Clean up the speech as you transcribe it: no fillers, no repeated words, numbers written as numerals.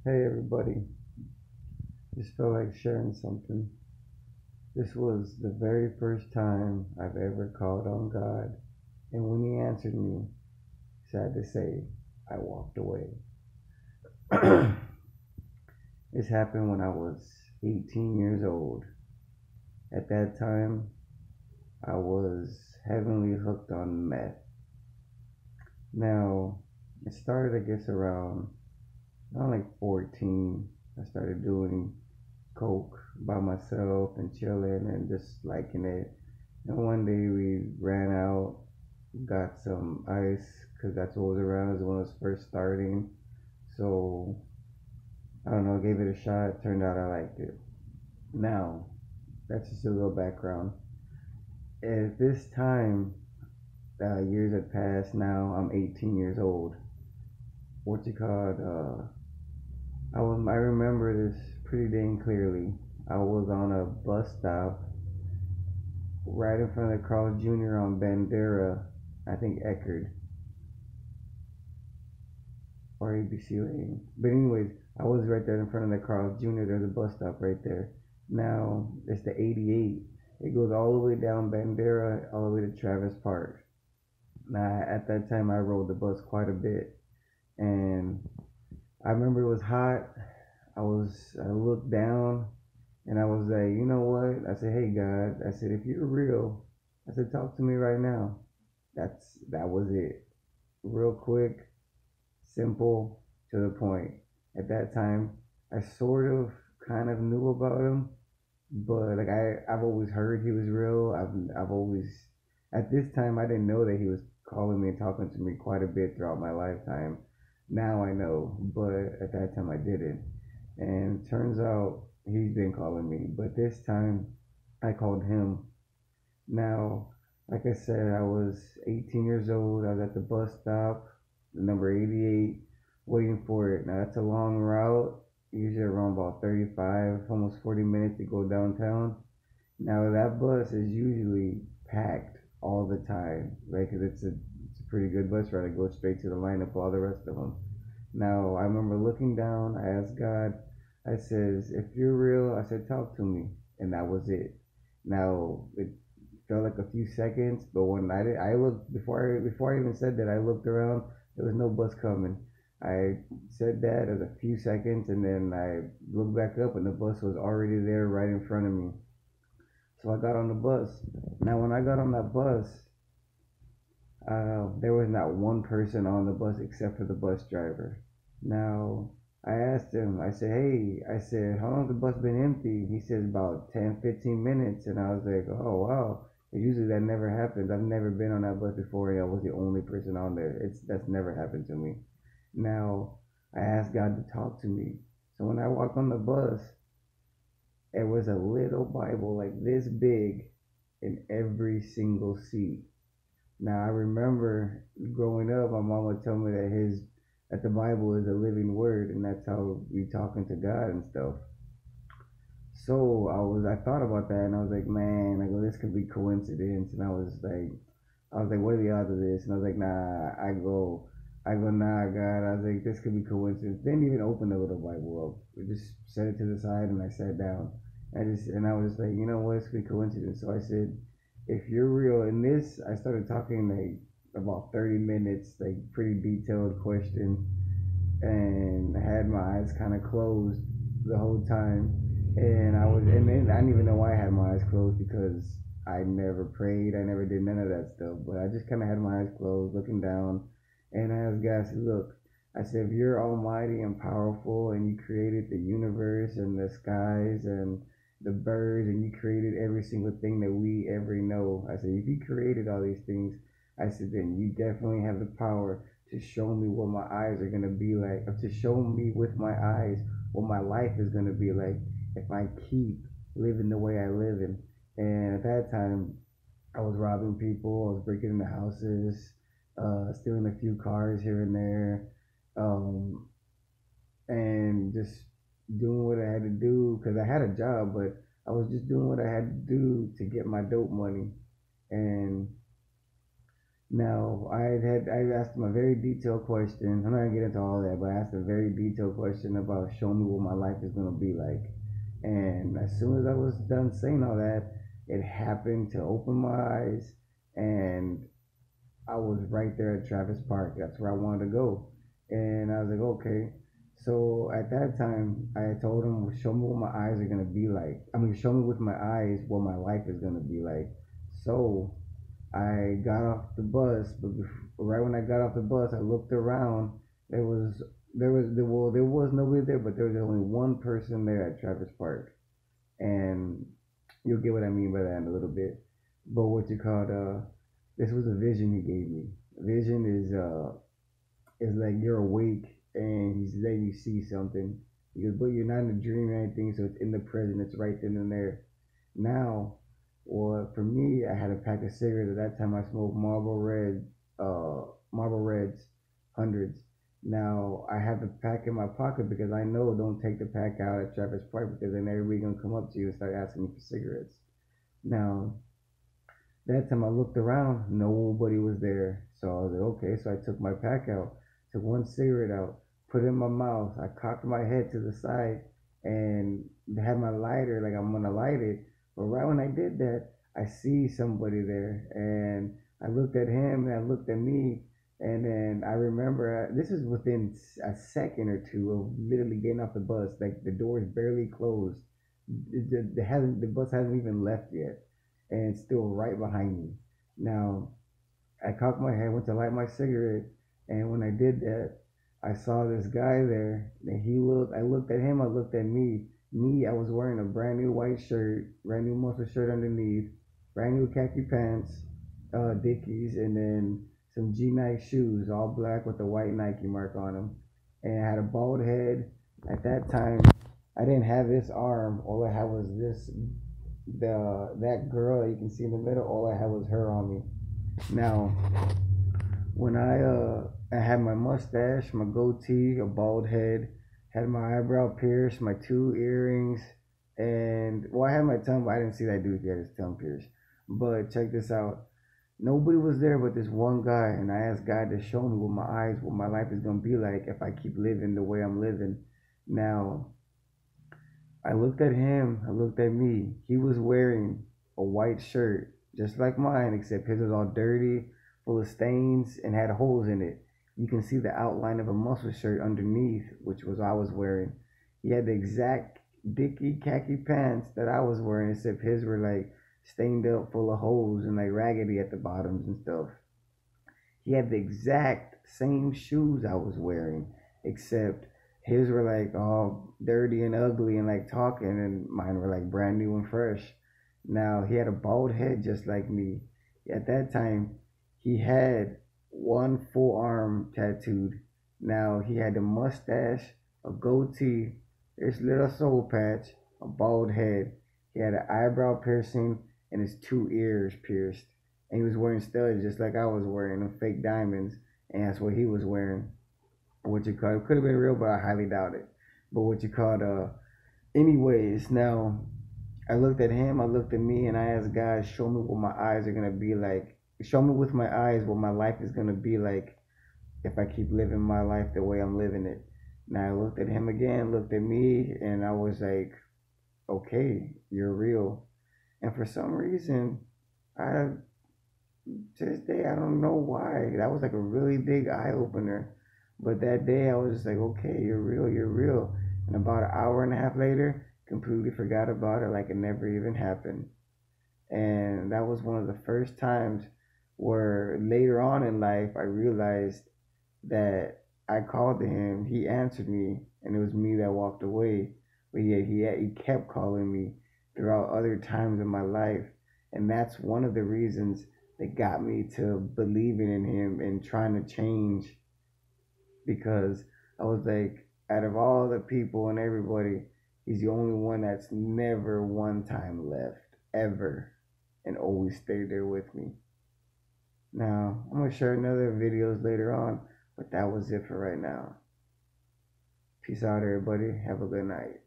Hey everybody, just felt like sharing something. This was the very first time I've ever called on God, and when He answered me, sad to say, I walked away. This happened when I was 18 years old. At that time, I was heavily hooked on meth. Now, it started, I guess, around like 14. I started doing coke by myself and chilling and just liking it. And one day we ran out, got some ice because that's what was around as when it was first starting. So I don't know, gave it a shot. Turned out I liked it. Now that's just a little background. At this time, years have passed. Now I'm 18 years old. What you called? I remember this pretty dang clearly. I was on a bus stop right in front of Carl Jr. on Bandera, I think Eckerd or ABC Lane. But anyways, I was right there in front of the Carl Jr. There's a bus stop right there. Now it's the 88. It goes all the way down Bandera, all the way to Travis Park. Now at that time I rode the bus quite a bit, and I remember it was hot. I looked down and I was like, you know what? I said, hey God, I said if you're real, I said talk to me right now. That was it. Real quick, simple, to the point. At that time, I sort of kind of knew about him, but like I've always heard he was real. I've always at this time I didn't know that he was calling me and talking to me quite a bit throughout my lifetime. Now I know, but at that time I didn't. And turns out he's been calling me, but this time I called him. Now, like I said, I was 18 years old. I was at the bus stop, the number 88, waiting for it. Now, that's a long route, usually around about 35, almost 40 minutes to go downtown. Now, that bus is usually packed all the time, right? Because it's a pretty good bus ride. It goes straight to the lineup of all the rest of them. Now, I remember looking down, I asked God, I says, if you're real, I said, talk to me. And that was it. Now, it felt like a few seconds, but when I looked before I even said that, I looked around. There was no bus coming. I said that as a few seconds, and then I looked back up, and the bus was already there right in front of me. So I got on the bus. Now, when I got on that bus, there was not one person on the bus except for the bus driver. Now, I asked him, I said, hey, I said, how long has the bus been empty? He says about 10, 15 minutes. And I was like, oh, wow. Usually that never happens. I've never been on that bus before. And I was the only person on there. That's never happened to me. Now, I asked God to talk to me. So when I walked on the bus, there was a little Bible like this big in every single seat. Now I remember growing up, my mom would tell me that the Bible is a living word, and that's how we talking to God and stuff. So I thought about that, and I was like, man, I go, this could be coincidence, and I was like, what are the odds of this? And I was like, nah, nah, God. I was like, this could be coincidence. Didn't even open the little Bible up. I just set it to the side, and I sat down. And I was like, you know what, this could be coincidence. So I said, if you're real in this, I started talking like about 30 minutes, like pretty detailed question, and I had my eyes kind of closed the whole time. And then I didn't even know why I had my eyes closed because I never prayed, I never did none of that stuff. But I just kind of had my eyes closed, looking down, and I asked God, I said, look, I said, if you're almighty and powerful and you created the universe and the skies and the birds and you created every single thing that we ever know, I said, if you created all these things, I said, then you definitely have the power to show me what my eyes are going to be like, or to show me with my eyes what my life is going to be like if I keep living the way I live in. And at that time, I was robbing people, I was breaking into houses, stealing a few cars here and there, um, and just doing what I had to do because I had a job, but I was just doing what I had to do to get my dope money. And Now, I asked him a very detailed question. I'm not gonna get into all that, but I asked a very detailed question about show me what my life is gonna be like. And as soon as I was done saying all that, it happened to open my eyes, and I was right there at Travis Park. That's where I wanted to go. And I was like, okay. So at that time, I told him, well, show me what my eyes are going to be like. I mean, show me with my eyes what my life is going to be like. So I got off the bus, but right when I got off the bus, I looked around. There was, there was nobody there, but there was only one person there at Travis Park. And you'll get what I mean by that in a little bit. But what you called, this was a vision he gave me. Vision is like you're awake and he's letting you see something. He goes, but you're not in a dream or anything, so it's in the present. It's right then and there. Now, well, for me, I had a pack of cigarettes. At that time, I smoked Marlboro Reds, hundreds. Now I have the pack in my pocket because I know don't take the pack out at Travis Park because then everybody gonna come up to you and start asking me for cigarettes. Now that time I looked around, nobody was there. So I was like, okay. So I took my pack out, took one cigarette out, put it in my mouth. I cocked my head to the side and had my lighter, like I'm gonna light it. But right when I did that, I see somebody there, and I looked at him, and I looked at me, and then I remember this is within a second or two of literally getting off the bus. Like the doors barely closed. The bus hasn't even left yet, and it's still right behind me. Now I cocked my head, went to light my cigarette, and when I did that, I saw this guy there. And he looked. I looked at him. I looked at me. Me, I was wearing a brand new white shirt, brand new muscle shirt underneath, brand new khaki pants, Dickies, and then some G Nike shoes, all black with a white Nike mark on them. And I had a bald head. At that time, I didn't have this arm. All I had was this. That girl that you can see in the middle. All I had was her on me. Now, when I had my mustache, my goatee, a bald head, had my eyebrow pierced, my two earrings, and well, I had my tongue, but I didn't see that dude get his tongue pierced. But check this out. Nobody was there but this one guy, and I asked God to show me with my eyes what my life is gonna be like if I keep living the way I'm living. Now, I looked at him, I looked at me. He was wearing a white shirt, just like mine, except his was all dirty, full of stains, and had holes in it. You can see the outline of a muscle shirt underneath, which was I was wearing. He had the exact dicky khaki pants that I was wearing, except his were like stained up, full of holes, and like raggedy at the bottoms and stuff. He had the exact same shoes I was wearing, except his were like all dirty and ugly and like talking, and mine were like brand new and fresh. Now he had a bald head just like me. At that time, he had one full arm tattooed. Now he had a mustache, a goatee, this little soul patch, a bald head. He had an eyebrow piercing and his two ears pierced, and he was wearing studs just like I was wearing, them fake diamonds, and that's what he was wearing. What you call it could have been real, but I highly doubt it. But what you called anyways, now I looked at him, I looked at me, and I asked God, show me what my eyes are gonna be like. Show me with my eyes what my life is gonna be like if I keep living my life the way I'm living it. Now I looked at him again, looked at me, and I was like, okay, you're real. And for some reason, I to this day, I don't know why. That was like a really big eye opener. But that day, I was just like, okay, you're real, you're real. And about an hour and a half later, completely forgot about it like it never even happened. And that was one of the first times where later on in life, I realized that I called to him, he answered me, and it was me that walked away. But yet he kept calling me throughout other times in my life. And that's one of the reasons that got me to believing in him and trying to change, because I was like, out of all the people and everybody, he's the only one that's never one time left, ever, and always stayed there with me. Now, I'm going to share another videos later on, but that was it for right now. Peace out, everybody. Have a good night.